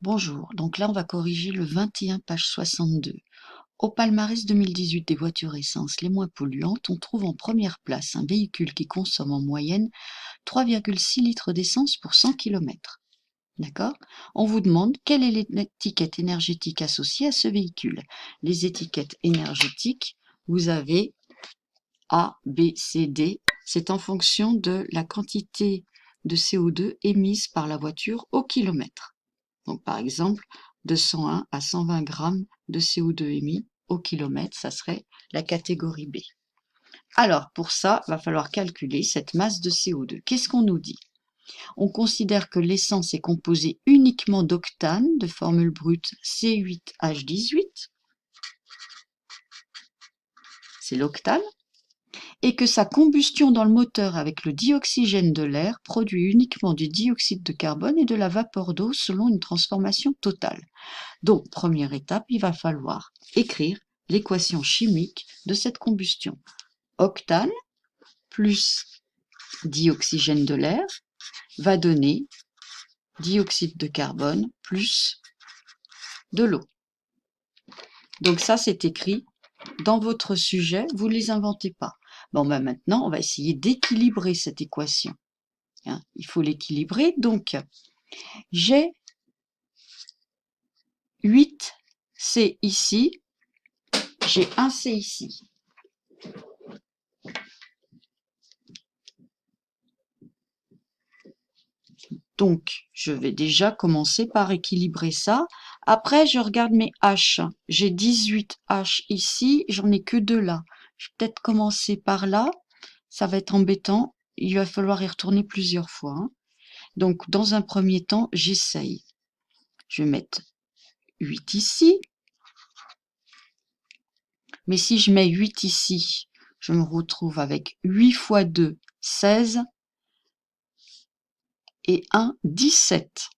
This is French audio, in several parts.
Bonjour, donc là on va corriger le 21 page 62. Au palmarès 2018 des voitures essence les moins polluantes, on trouve en première place un véhicule qui consomme en moyenne 3,6 litres d'essence pour 100 km. D'accord? On vous demande quelle est l'étiquette énergétique associée à ce véhicule. Les étiquettes énergétiques, vous avez A, B, C, D. C'est en fonction de la quantité de CO2 émise par la voiture au kilomètre. Donc, par exemple, de 101 à 120 grammes de CO2 émis au kilomètre, ça serait la catégorie B. Alors, pour ça, il va falloir calculer cette masse de CO2. Qu'est-ce qu'on nous dit? On considère que l'essence est composée uniquement d'octane, de formule brute C8H18, c'est l'octane, et que sa combustion dans le moteur avec le dioxygène de l'air produit uniquement du dioxyde de carbone et de la vapeur d'eau selon une transformation totale. Donc, première étape, il va falloir écrire l'équation chimique de cette combustion. Octane plus dioxygène de l'air va donner dioxyde de carbone plus de l'eau. Donc ça, c'est écrit dans votre sujet, vous ne les inventez pas. Bon, ben maintenant, on va essayer d'équilibrer cette équation. Il faut l'équilibrer. Donc, j'ai 8C ici, j'ai 1C ici. Donc, je vais déjà commencer par équilibrer ça. Après, je regarde mes H. J'ai 18 H ici, j'en ai que 2 là. Je vais peut-être commencer par là. Ça va être embêtant. Il va falloir y retourner plusieurs fois. Donc, dans un premier temps, j'essaye. Je vais mettre 8 ici. Mais si je mets 8 ici, je me retrouve avec 8 fois 2, 16. Et 1, 17.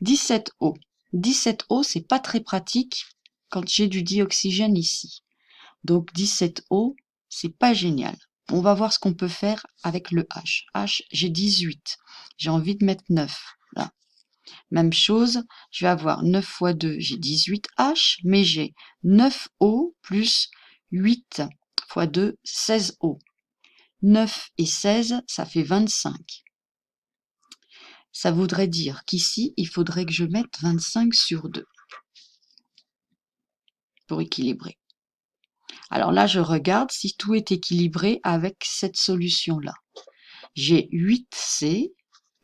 17 O. 17 O, c'est pas très pratique quand j'ai du dioxygène ici. Donc 17 O, c'est pas génial. On va voir ce qu'on peut faire avec le H. H, j'ai 18. J'ai envie de mettre 9. Là. Même chose, je vais avoir 9 fois 2, j'ai 18 H, mais j'ai 9 O plus 8 fois 2, 16 O. 9 et 16, ça fait 25. Ça voudrait dire qu'ici, il faudrait que je mette 25 sur 2 pour équilibrer. Alors là, je regarde si tout est équilibré avec cette solution-là. J'ai 8C,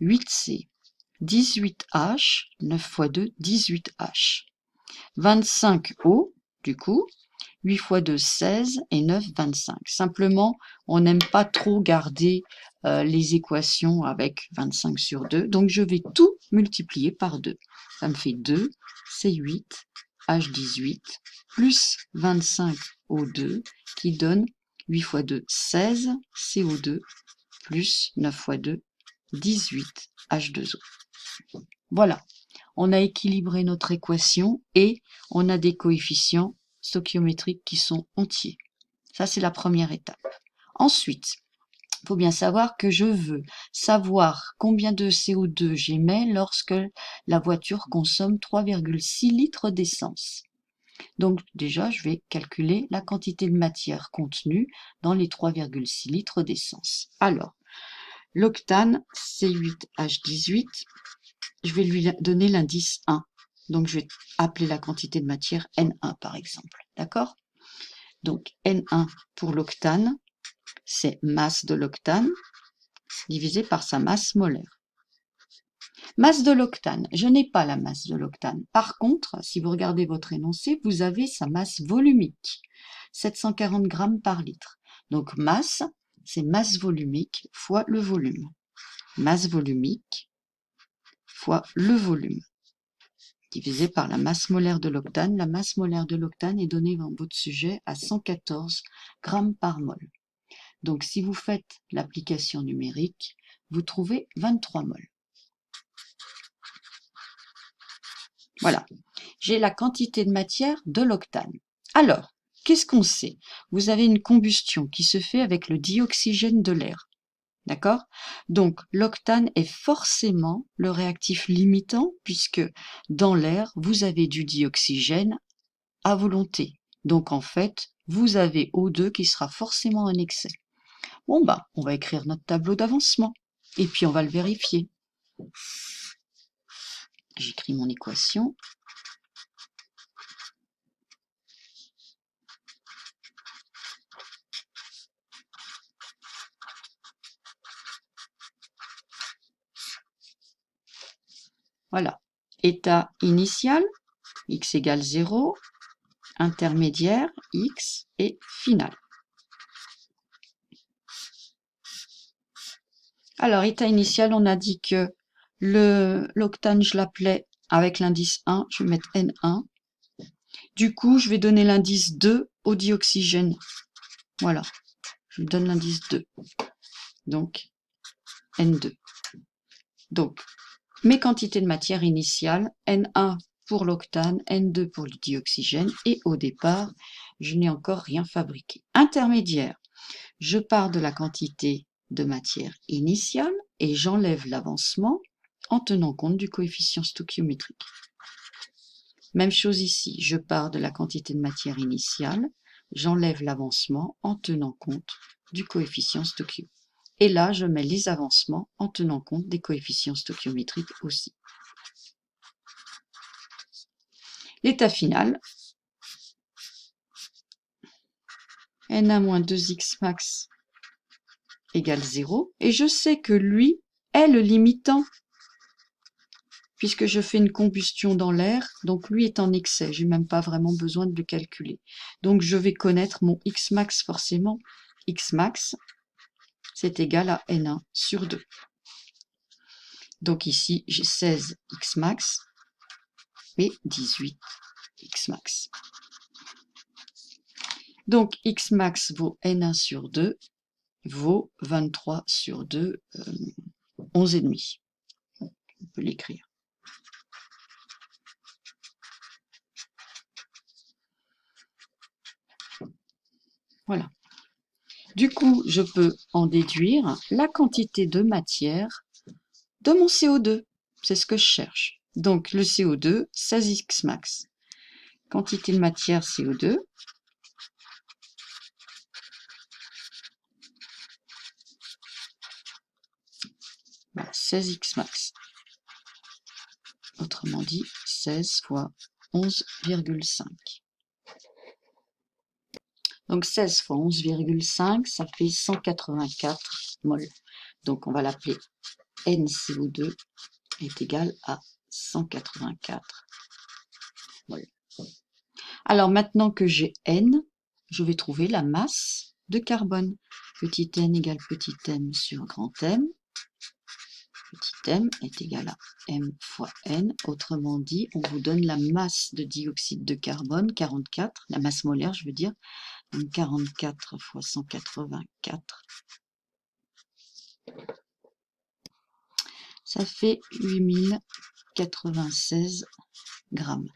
8C, 18H, 9 fois 2, 18H. 25O, du coup, 8 fois 2, 16 et 9, 25. Simplement, on n'aime pas trop garder les équations avec 25 sur 2. Donc, je vais tout multiplier par 2. Ça me fait 2, C8, H18, plus 25 O2, qui donne 8 fois 2, 16, CO2, plus 9 fois 2, 18, H2O. Voilà, on a équilibré notre équation et on a des coefficients stoichiométriques qui sont entiers. Ça, c'est la première étape. Ensuite, il faut bien savoir que je veux savoir combien de CO2 j'émets lorsque la voiture consomme 3,6 litres d'essence. Donc déjà, je vais calculer la quantité de matière contenue dans les 3,6 litres d'essence. Alors, l'octane C8H18, je vais lui donner l'indice 1. Donc, je vais appeler la quantité de matière N1, par exemple. D'accord? Donc, N1 pour l'octane, c'est masse de l'octane divisé par sa masse molaire. Masse de l'octane, je n'ai pas la masse de l'octane. Par contre, si vous regardez votre énoncé, vous avez sa masse volumique, 740 grammes par litre. Donc, masse, c'est masse volumique fois le volume. Masse volumique fois le volume, divisé par la masse molaire de l'octane. La masse molaire de l'octane est donnée dans votre sujet à 114 grammes par mol. Donc, si vous faites l'application numérique, vous trouvez 23 mols. Voilà, j'ai la quantité de matière de l'octane. Alors, qu'est-ce qu'on sait? Vous avez une combustion qui se fait avec le dioxygène de l'air. D'accord? Donc, l'octane est forcément le réactif limitant puisque dans l'air, vous avez du dioxygène à volonté. Donc, en fait, vous avez O2 qui sera forcément en excès. Bon, bah, on va écrire notre tableau d'avancement et puis on va le vérifier. J'écris mon équation. Voilà. État initial, x égale 0, intermédiaire, x, et final. Alors, état initial, on a dit que l'octane, je l'appelais avec l'indice 1, je vais mettre N1. Du coup, je vais donner l'indice 2 au dioxygène. Voilà, je lui donne l'indice 2. Donc, N2. Donc, mes quantités de matière initiale, N1 pour l'octane, N2 pour le dioxygène, et au départ, je n'ai encore rien fabriqué. Intermédiaire, je pars de la quantité de matière initiale et j'enlève l'avancement en tenant compte du coefficient stoichiométrique. Même chose ici, je pars de la quantité de matière initiale, j'enlève l'avancement en tenant compte du coefficient stoichiométrique. Et là, je mets les avancements en tenant compte des coefficients stoichiométriques aussi. L'état final, N1-2x max égale 0. Et je sais que lui est le limitant, puisque je fais une combustion dans l'air, donc lui est en excès. Je n'ai même pas vraiment besoin de le calculer. Donc je vais connaître mon x max forcément. X max, c'est égal à N1 sur 2. Donc ici, j'ai 16 x max et 18 x max. Donc x max vaut N1 sur 2, vaut 23 sur 2, 11,5. On peut l'écrire. Voilà. Du coup, je peux en déduire la quantité de matière de mon CO2. C'est ce que je cherche. Donc, le CO2, 16x max. Quantité de matière CO2. Voilà, 16x max. Autrement dit, 16 fois 11,5. Donc 16 fois 11,5, ça fait 184 mol. Donc on va l'appeler NCO2 est égal à 184 mol. Alors maintenant que j'ai N, je vais trouver la masse de carbone. Petit n égale petit m sur grand M. Petit m est égal à m fois n. Autrement dit, on vous donne la masse de dioxyde de carbone, 44, la masse molaire je veux dire, donc 44 fois 184. Ça fait 8096 grammes.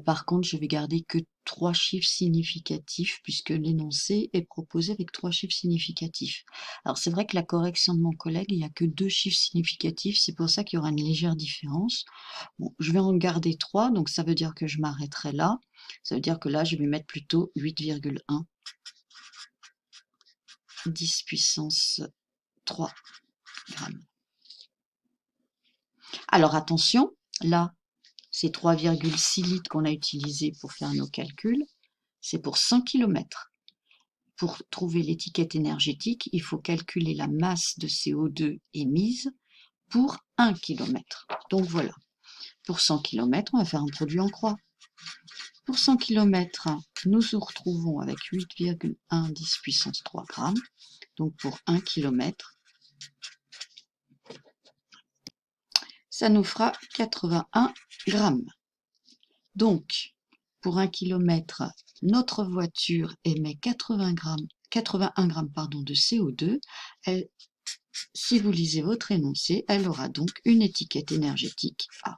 Par contre, je vais garder que 3 chiffres significatifs puisque l'énoncé est proposé avec 3 chiffres significatifs. Alors c'est vrai que la correction de mon collègue, il n'y a que 2 chiffres significatifs, c'est pour ça qu'il y aura une légère différence. Bon, je vais en garder 3, donc ça veut dire que je m'arrêterai là. Ça veut dire que là, je vais mettre plutôt 8,1 10 puissance 3 grammes. Alors attention, là, c'est 3,6 litres qu'on a utilisé pour faire nos calculs, c'est pour 100 km. Pour trouver l'étiquette énergétique, il faut calculer la masse de CO2 émise pour 1 km. Donc voilà, pour 100 km, on va faire un produit en croix. Pour 100 km, nous nous retrouvons avec 8,1 10 puissance 3 grammes. Donc pour 1 km, ça nous fera 81 grammes. Donc, pour 1 km, notre voiture émet 81 grammes de CO2. Si vous lisez votre énoncé, elle aura donc une étiquette énergétique A.